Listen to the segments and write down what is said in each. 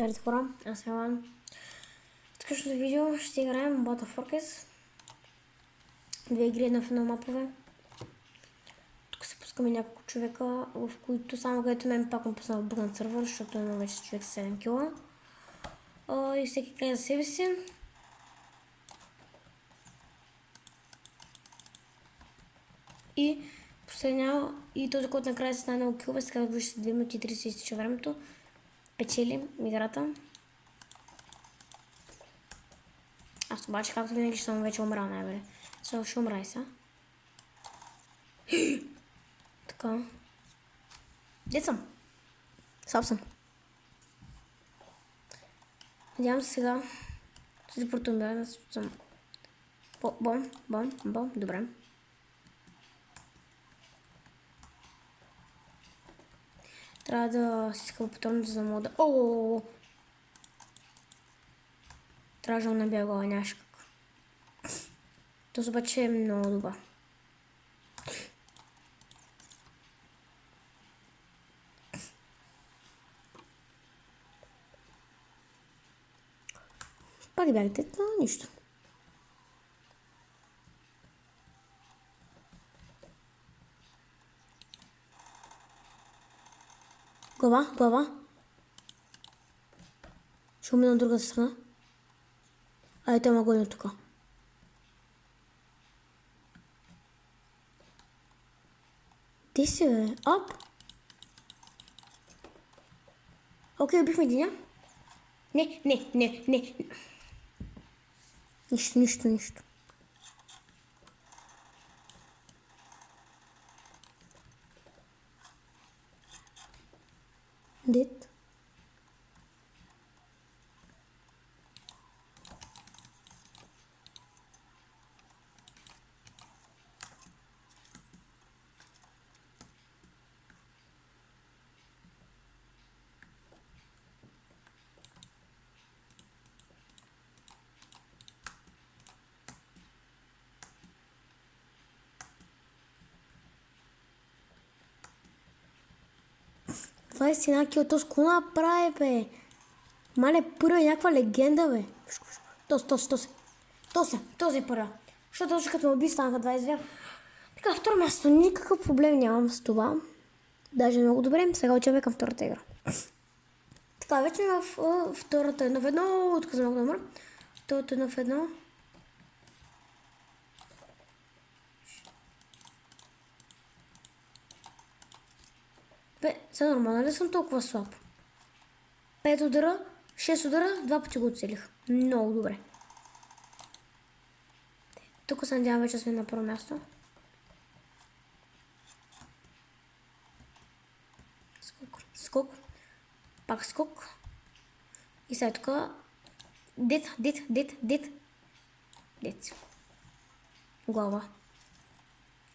Здравейте хора, аз съм Иван. В днешното видео ще играем Battle Fortress. Две игри на едно мапове. Тук се пускаме няколко човека, в които само където мен пак му пусна в бъгнат сървър, защото има вече човек с 7 кила. И всеки край за себе си. И последния, и този, който накрая се най-много килове, сега да ще 2 минути и 30 изтича времето. Печели играта. Аз обаче, както винаги, ще съм вече умрал най-вере. Сега ще умра и сега. Така. Дет съм. Слаб съм. Надявам се сега. Ще портумбя да съм. Бом. Добре. Трябва да си искам патроните, за да мога да... Ооо! Трябва да набягала, нямаше как. Този обаче е много добър. Пак бягате, но нищо. Глава. Ще умина на другата страна. Ето ма гони тук. Ти си, бе? Оп! Окей, убихме единя. Не. Нищо. Дет. Това е си кил, то с кола направи, бе. Мале, първа е някаква легенда, бе. Този е първа. Защото точно като ме уби станаха 22. Така, второ място, никакъв проблем нямам с това. Даже много добре, сега отиваме към втората игра. Така, вече в втората едно в едно, отказвам много добър. Втората едно в едно. Бе, сега нормално ли съм толкова слаб? 5 удара, 6 удара, 2 пъти го оцелих. Много добре. Тук се надявам вече сме на първо място. Скок. Пак скок. И сега тук. Дет. Глава.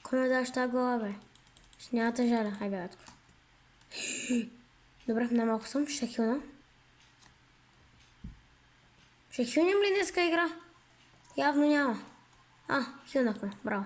Кой ме даш тази глава, бе? Ще няма да жаля. Хай бяга тук. Добре, най-малко съм. Ще хилна. Ще хилнем ли днеска игра? Явно няма. Хилнахме. Браво.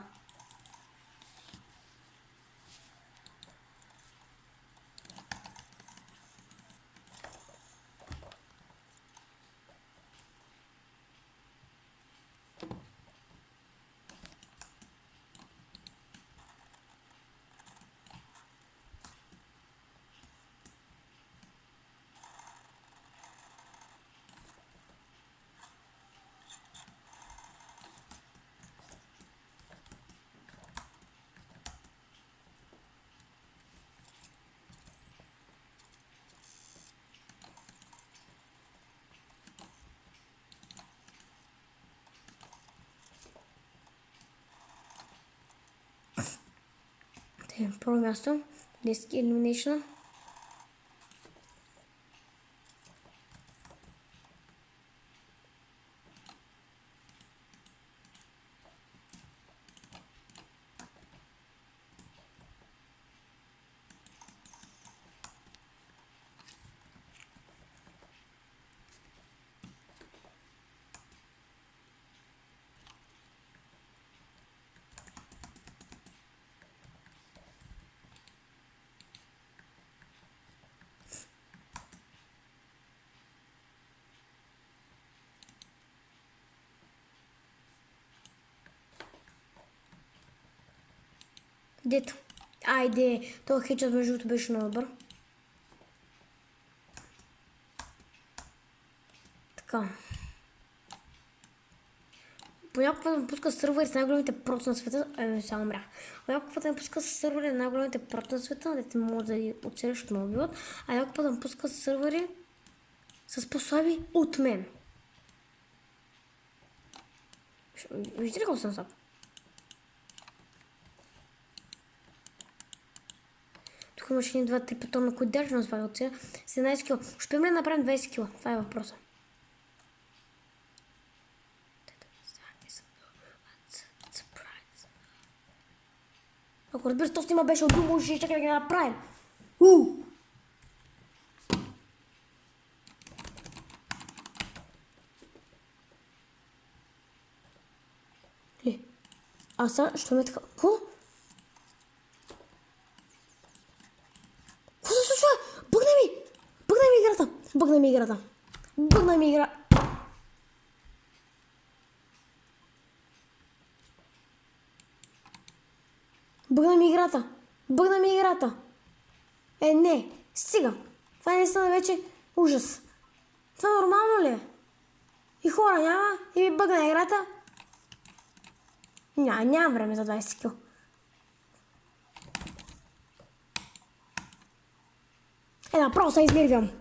Първо място. Диски Elimination. Дето. Айде, този хедшот между другото беше много добър. Така. Понякога да пуска сървъри с най-големите проти на света. Сега умрях. Понякога да пуска сървъри на най-големите проти на света, дете могат да ги оцелиш от много биват. А някога да пуска сървъри с по-слаби от мен. Виждате ли колко съм слаб? Тук имаше 2-3 патона, които даже не успях да оцеля. 17 кила. Ще успеем ли да направим 20 кила? Това е въпроса. Ако разбира се, то снима беше убил, може чакай да ги направим. А сега, що ме така? Какво? Какво се случва? Бъгна ми! Бъгна ми играта! Бъгна ми играта! Бъгна ми игра... Бъгна ми играта! Бъгна ми играта! Не! Стига! Това е наистина вече ужас! Това нормално ли е? И хора няма? И ми бъгна играта? Нямам време за 20 кил. Направо се изнервям.